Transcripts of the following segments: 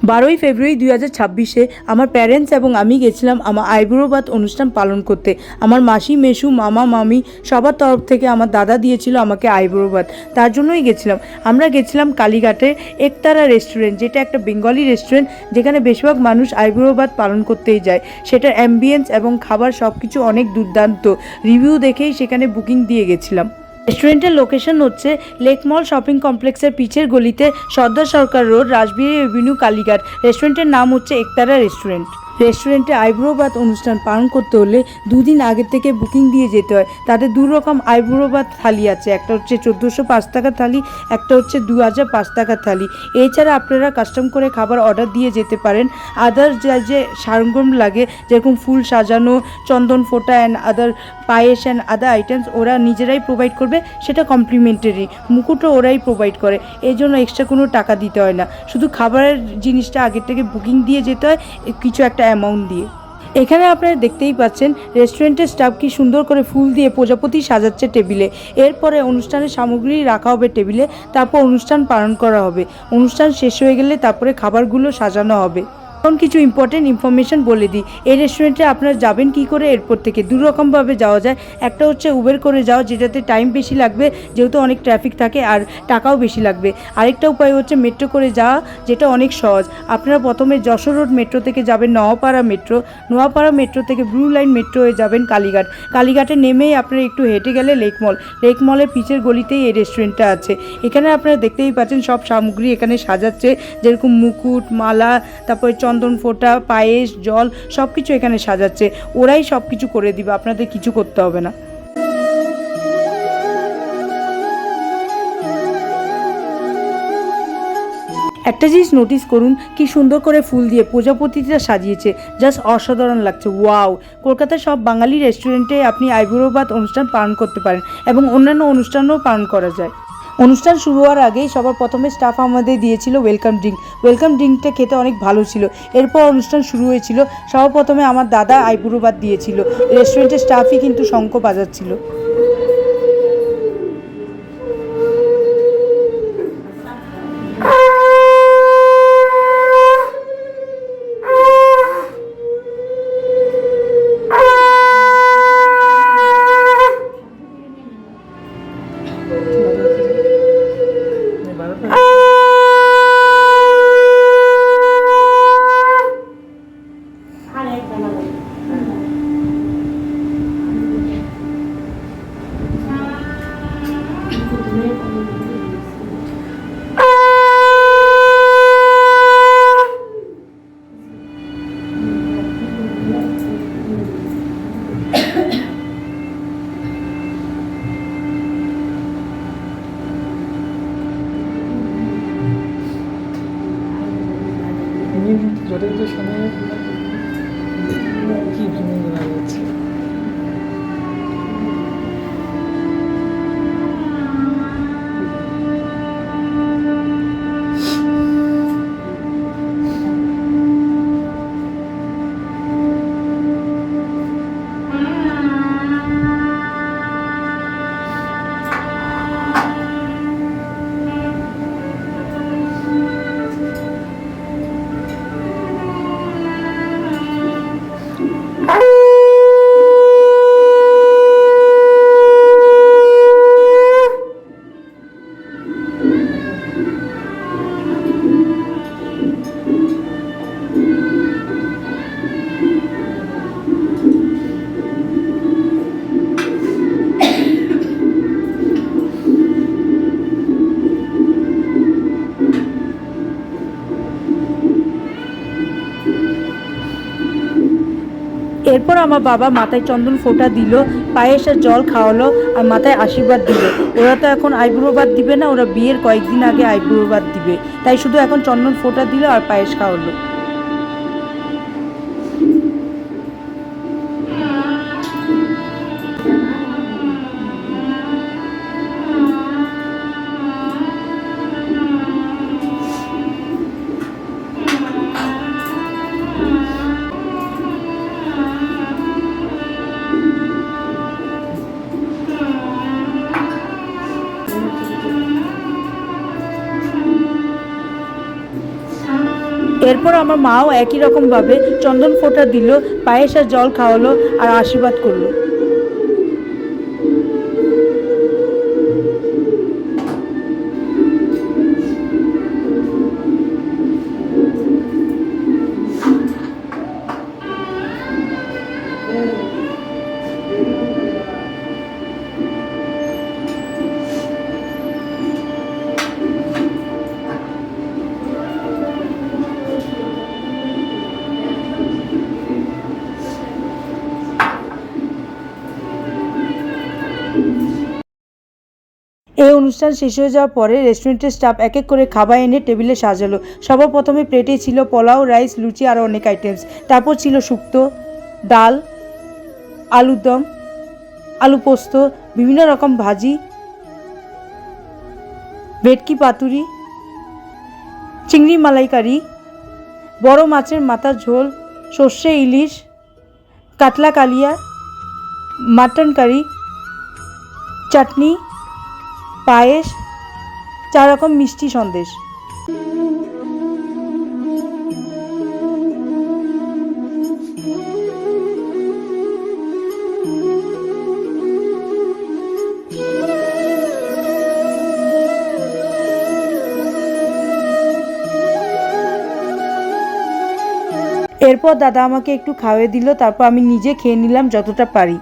12ই ফেব্রুয়ারি 2026-এ আমার প্যারেন্টস এবং আমি গেছিলাম আমার আইবুড়ো ভাত অনুষ্ঠান পালন করতে। আমার মাসি, মেসু, মামা, মামি সবার তরফ থেকে আমার দাদা দিয়েছিল আমাকে আইবুড়ো ভাত, তার জন্যই গেছিলাম। আমরা গেছিলাম কালীঘাটের একতারা রেস্টুরেন্ট, যেটা একটা বেঙ্গলি রেস্টুরেন্ট, যেখানে বেশিরভাগ মানুষ আইবুড়ো ভাত পালন করতেই যায়। সেটার অ্যাম্বিয়েন্স এবং খাবার সব কিছু অনেক দুর্দান্ত। রিভিউ দেখেই সেখানে বুকিং দিয়ে গেছিলাম। রেস্টুরেন্টের লোকেশন হচ্ছে লেক মল শপিং কমপ্লেক্সের পিছের গলিতে, সর্দার সরকার রোড, রাসবিহারী এভিনিউ, কালীঘাট। রেস্টুরেন্টের নাম হচ্ছে একতারা রেস্টুরেন্ট। রেস্টুরেন্টে আইবুড়ো ভাত অনুষ্ঠান পালন করতে হলে 2 দিন আগে থেকে বুকিং দিয়ে যেতে হয়। তাদের 2 রকম আইবুড়ো ভাত থালি আছে, একটা হচ্ছে 1405 টাকার থালি, একটা হচ্ছে 2005 টাকার থালি। এছাড়া আপনারা কাস্টম করে খাবার অর্ডার দিয়ে যেতে পারেন। আদার যে সরঞ্জাম লাগে, যেরকম ফুল সাজানো, চন্দন ফোঁটা and other payesh and other items ওরা নিজেরাই প্রোভাইড করবে, সেটা কমপ্লিমেন্টারি। মুকুটও ওরাই প্রোভাইড করে, এই জন্য এক্সট্রা কোনো টাকা দিতে হয় না। শুধু খাবারের জিনিসটা আগের থেকে বুকিং দিয়ে যেতে হয় কিছু একটা অ্যামাউন্ট দিয়ে। এখানে আপনারা দেখতেই পাচ্ছেন রেস্টুরেন্টের স্টাফ কি সুন্দর করে ফুল দিয়ে প্রজাপতি সাজাচ্ছে টেবিলে। এরপরে অনুষ্ঠানের সামগ্রী রাখা হবে টেবিলে, তারপর অনুষ্ঠান পালন করা হবে। অনুষ্ঠান শেষ হয়ে গেলে তারপরে খাবারগুলো সাজানো হবে। এখন কিছু ইম্পর্টেন্ট ইনফরমেশন বলে দিই। এই রেস্টুরেন্টে আপনারা যাবেন কি করে? এরপর থেকে 2 রকমভাবে যাওয়া যায়। একটা হচ্ছে উবের করে যাওয়া, যেটাতে টাইম বেশি লাগবে যেহেতু অনেক ট্রাফিক থাকে, আর টাকাও বেশি লাগবে। আরেকটা উপায় হচ্ছে মেট্রো করে যাওয়া, যেটা অনেক সহজ। আপনারা প্রথমে যশোর রোড মেট্রো থেকে যাবেন নোয়াপাড়া মেট্রো, নোয়াপাড়া মেট্রো থেকে ব্লু লাইন মেট্রো হয়ে যাবেন কালীঘাট। কালীঘাটে নেমেই আপনারা একটু হেঁটে গেলে লেক মল, লেক মলের পিছের গলিতেই এই রেস্টুরেন্টটা আছে। এখানে আপনারা দেখতেই পাচ্ছেন সব সামগ্রী এখানে সাজাচ্ছে, যেরকম মুকুট, মালা, তারপরে চন্দন ফোঁটা, পায়েস, জল সব কিছু এখানে সাজাচ্ছে। ওরাই সব কিছু করে দিবে, আপনাদের কিছু করতে হবে না। একটা জিনিস নোটিস করুন, কি সুন্দর করে ফুল দিয়ে প্রজাপতিটা সাজিয়েছে, জাস্ট অসাধারণ লাগছে। ওয়াও! কলকাতার সব বাঙালি রেস্টুরেন্টে আপনি আইবুড়ো ভাত অনুষ্ঠান পালন করতে পারেন এবং অন্যান্য অনুষ্ঠানও পালন করা যায়। অনুষ্ঠান শুরু হওয়ার আগেই সবার প্রথমে স্টাফ আমাদের দিয়েছিল ওয়েলকাম ড্রিঙ্ক। ওয়েলকাম ড্রিঙ্কটা খেতে অনেক ভালো ছিল। এরপর অনুষ্ঠান শুরু হয়েছিল। সবার প্রথমে আমার দাদা আইবুড়ো ভাত দিয়েছিল। রেস্টুরেন্টের স্টাফই কিন্তু শঙ্খ বাজাচ্ছিল। যতই সময় কি ভূমিকা যাচ্ছে। এরপর আমার বাবা মাথায় চন্দন ফোঁটা দিল, পায়েস আর জল খাওয়ালো আর মাথায় আশীর্বাদ দিল। ওরা তো এখন আইবুড়ো ভাত দিবে না, ওরা বিয়ের কয়েকদিন আগে আইবুড়ো ভাত দিবে, তাই শুধু এখন চন্দন ফোঁটা দিল আর পায়েস খাওয়ালো। এরপর আমার মাও একই রকমভাবে চন্দন ফোঁটা দিল, পায়েস আর জল খাওয়ালো আর আশীর্বাদ করলো। এই অনুষ্ঠান শেষ হয়ে যাওয়ার পরে রেস্টুরেন্টের স্টাফ এক এক করে খাবার এনে টেবিলে সাজালো। সবার প্রথমে প্লেটে ছিল পোলাও, রাইস, লুচি আর অনেক আইটেমস। তারপর ছিল শুক্তো, ডাল, আলুর দম, আলু পোস্ত, বিভিন্ন রকম ভাজি, ভেটকি পাতুরি, চিংড়ি মালাইকারি, বড় মাছের মাথার ঝোল, সর্ষে ইলিশ, কাতলা কালিয়া, মাটন কারি, চাটনি, পায়েস, 4 রকম মিষ্টি সন্দেশ। এরপর দাদা আমাকে একটু খাওয়িয়ে দিল, তারপর আমি নিজে খেয়ে নিলাম যতটা পারি।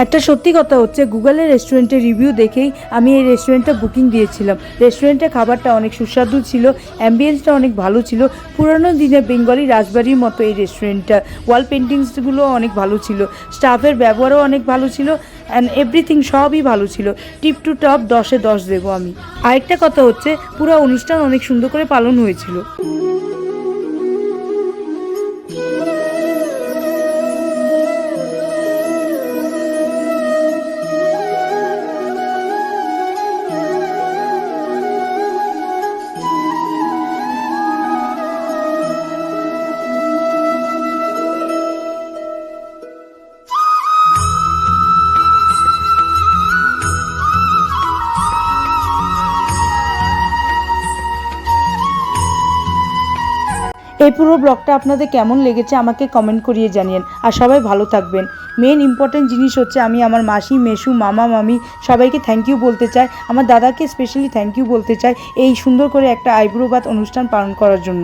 একটা সত্যি কথা হচ্ছে, গুগলের রেস্টুরেন্টের রিভিউ দেখেই আমি এই রেস্টুরেন্টটা বুকিং দিয়েছিলাম। রেস্টুরেন্টের খাবারটা অনেক সুস্বাদু ছিল, অ্যাম্বিয়েন্সটা অনেক ভালো ছিল, পুরনো দিনের বেঙ্গলি রাজবাড়ির মতো এই রেস্টুরেন্টটা। ওয়াল পেন্টিংসগুলো অনেক ভালো ছিল, স্টাফের ব্যবহারও অনেক ভালো ছিল, অ্যান্ড এভরিথিং সবই ভালো ছিল। টিপ টু টপ 10-এ 10 দেবো আমি। আরেকটা কথা হচ্ছে, পুরো অনুষ্ঠান অনেক সুন্দর করে পালন হয়েছিল। এই পুরো ব্লগটা আপনাদের কেমন লেগেছে আমাকে কমেন্ট করিয়ে জানিয়েন। আর সবাই ভালো থাকবেন। মেন ইম্পর্টেন্ট জিনিস হচ্ছে, আমি আমার মাসি, মেসু, মামা, মামি সবাইকে থ্যাংক ইউ বলতে চাই। আমার দাদাকে স্পেশালি থ্যাংক ইউ বলতে চাই এই সুন্দর করে একটা আইবুড়ো ভাত অনুষ্ঠান পালন করার জন্য।